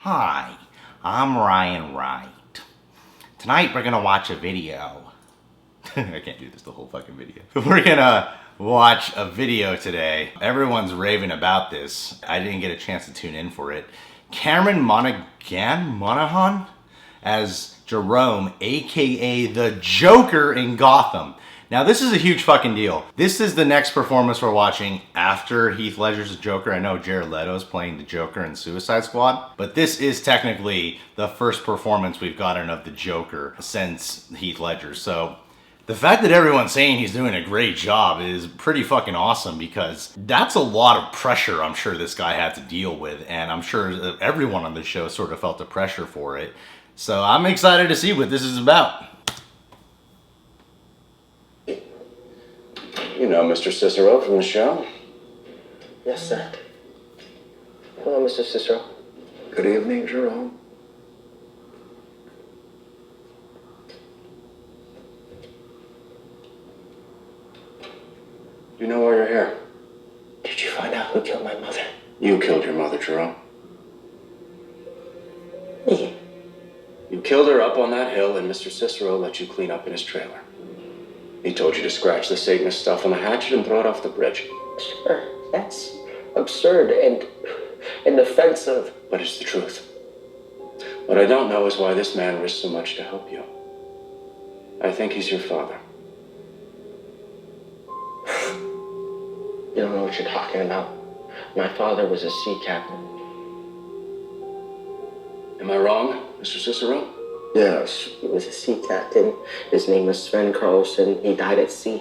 Hi, I'm Ryan Wright. Tonight we're gonna watch a video. I can't do this the whole fucking video. We're gonna watch a video today. Everyone's raving about this. I didn't get a chance to tune in for it. Monaghan as Jerome, a.k.a. the Joker in Gotham. Now this is a huge fucking deal. This is the next performance we're watching after Heath Ledger's Joker. I know Jared Leto's playing the Joker in Suicide Squad, but this is technically the first performance we've gotten of the Joker since Heath Ledger. So the fact that everyone's saying he's doing a great job is pretty fucking awesome, because that's a lot of pressure I'm sure this guy had to deal with, and I'm sure everyone on the show sort of felt the pressure for it. So I'm excited to see what this is about. You know Mr. Cicero from the show? Yes, sir. Hello, Mr. Cicero. Good evening, Jerome. You know why you're here? Did you find out who killed my mother? You killed your mother, Jerome. Me? You killed her up on that hill, and Mr. Cicero let you clean up in his trailer. He told you to scratch the Satanist stuff on the hatchet and throw it off the bridge. Sure, that's absurd and offensive. But it's the truth. What I don't know is why this man risked so much to help you. I think he's your father. You don't know what you're talking about. My father was a sea captain. Am I wrong, Mr. Cicero? Yes. He was a sea captain. His name was Sven Carlson. He died at sea.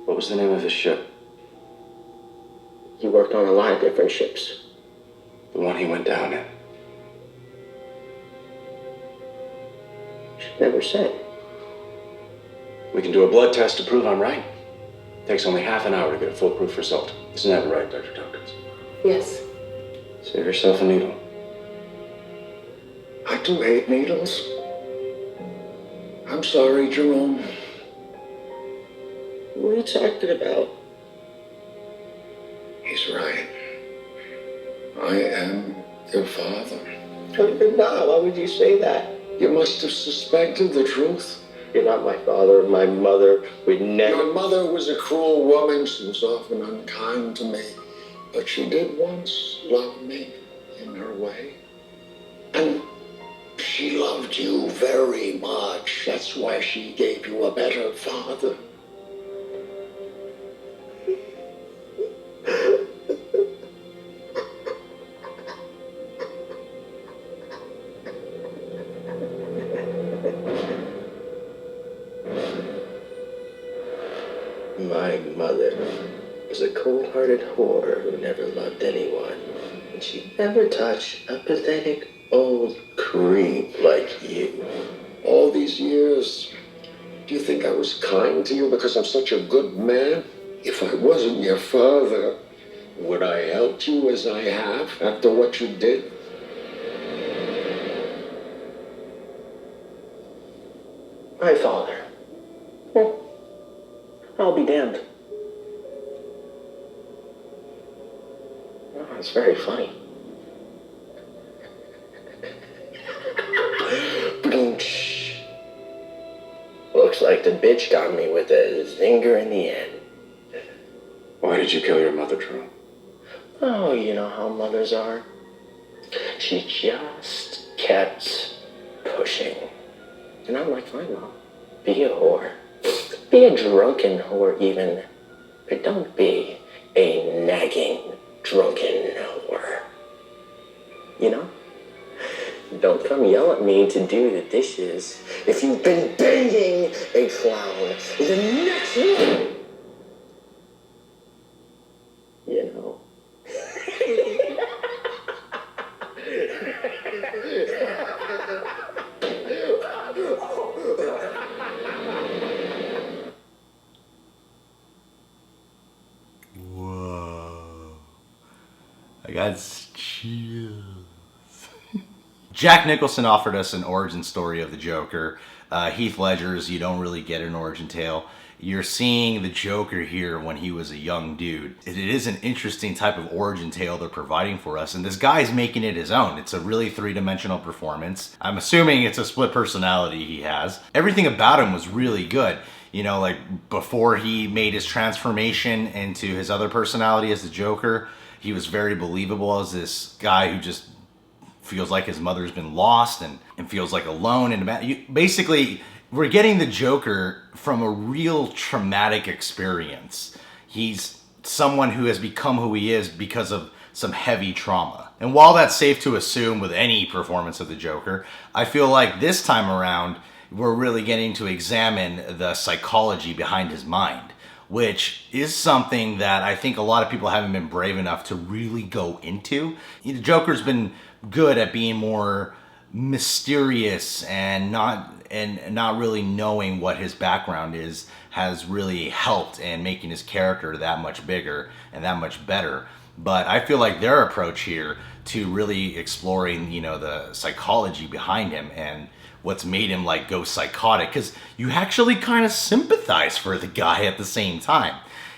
What was the name of his ship? He worked on a lot of different ships. The one he went down in. She never said. We can do a blood test to prove I'm right. Takes only half an hour to get a foolproof result. Isn't that right, Dr. Tompkins? Yes. Save yourself a needle. I do hate needles. I'm sorry, Jerome. What are you talking about? He's right. I am your father. No, why would you say that? You must have suspected the truth. You're not my father. My mother would never... Your mother was a cruel woman. She was often unkind to me. But she did once love me in her way. And she loved you very much. That's why she gave you a better father. My mother was a cold-hearted whore who never loved anyone. And she never touched a pathetic old creep like you. All these years, do you think I was kind to you because I'm such a good man? If I wasn't your father, would I help you as I have after what you did? My father. Well, I'll be damned. Oh, it's very funny. Looks like the bitch got me with a zinger in the end. Why did you kill your mother, Jerome? Oh, you know how mothers are. She just kept pushing. And I'm like, fine, Mom. Be a whore. Be a drunken whore even. But don't be a nagging, drunken whore. You know? Don't come yell at me to do the dishes if you've been banging a clown the next one. You know? Whoa. I got chills. Jack Nicholson offered us an origin story of the Joker. Heath Ledger's, you don't really get an origin tale. you're seeing the Joker here when he was a young dude. It is an interesting type of origin tale they're providing for us, and this guy's making it his own. It's a really three-dimensional performance. I'm assuming it's a split personality he has. Everything about him was really good. You know, like before he made his transformation into his other personality as the Joker, he was very believable as this guy who just feels like his mother's been lost and feels like alone. And basically, we're getting the Joker from a real traumatic experience. He's someone who has become who he is because of some heavy trauma. And while that's safe to assume with any performance of the Joker, I feel like this time around, we're really getting to examine the psychology behind his mind, which is something that I think a lot of people haven't been brave enough to really go into. The Joker's been good at being more mysterious and not really knowing what his background is has really helped in making his character that much bigger and that much better. But I feel like their approach here to really exploring, you know, the psychology behind him and what's made him like go psychotic, because you actually kind of sympathize for the guy at the same time.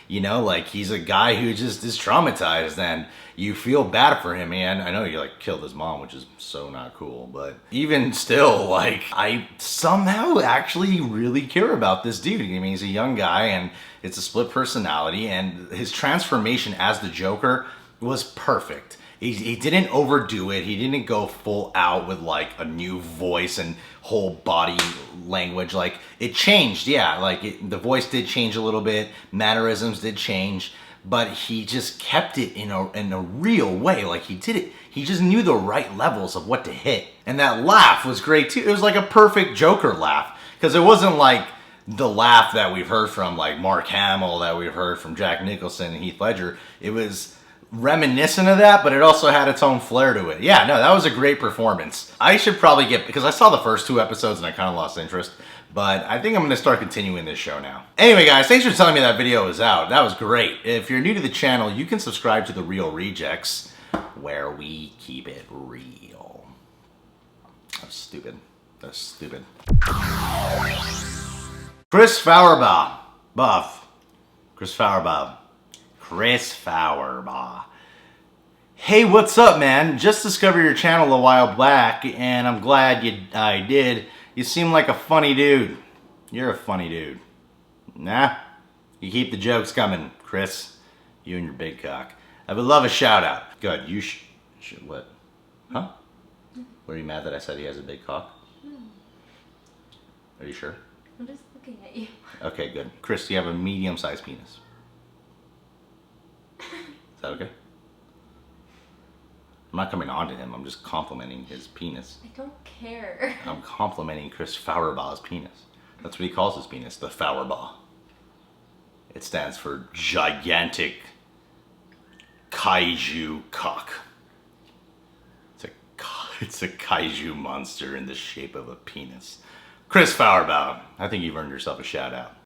You know, like he's a guy who just is traumatized and you feel bad for him, man. I know he like killed his mom, which is so not cool, but even still, like I somehow actually really care about this dude. I mean, he's a young guy and it's a split personality, and his transformation as the Joker was perfect. He didn't overdo it. He didn't go full out with like a new voice and whole body language. Like it changed, yeah. Like the voice did change a little bit. Mannerisms did change, but he just kept it in a real way. Like he did it. He just knew the right levels of what to hit. And that laugh was great too. It was like a perfect Joker laugh, because it wasn't like the laugh that we've heard from like Mark Hamill, that we've heard from Jack Nicholson and Heath Ledger. It was reminiscent of that, but it also had its own flair to it. Yeah, no, that was a great performance. I should probably because I saw the first 2 episodes and I kind of lost interest, but I think I'm going to start continuing this show now. Anyway, guys, thanks for telling me that video was out. That was great. If you're new to the channel, you can subscribe to The Real Rejects, where we keep it real. That's stupid. That's stupid. Chris Fauerbaugh. Chris Fauerbaugh. Hey, what's up, man? Just discovered your channel a while back, and I'm glad I did. You seem like a funny dude. You're a funny dude. Nah, you keep the jokes coming, Chris. You and your big cock. I would love a shout out. Good, you should what? Huh? Were you mad that I said he has a big cock? No. Are you sure? I'm just looking at you. Okay, good. Chris, do you have a medium-sized penis? Is that okay? I'm not coming on to him. I'm just complimenting his penis. I don't care. I'm complimenting Chris Fauerbaugh's penis. That's what he calls his penis, the Fauerbaugh. It stands for gigantic kaiju cock. It's a kaiju monster in the shape of a penis. Chris Fauerbaugh, I think you've earned yourself a shout out.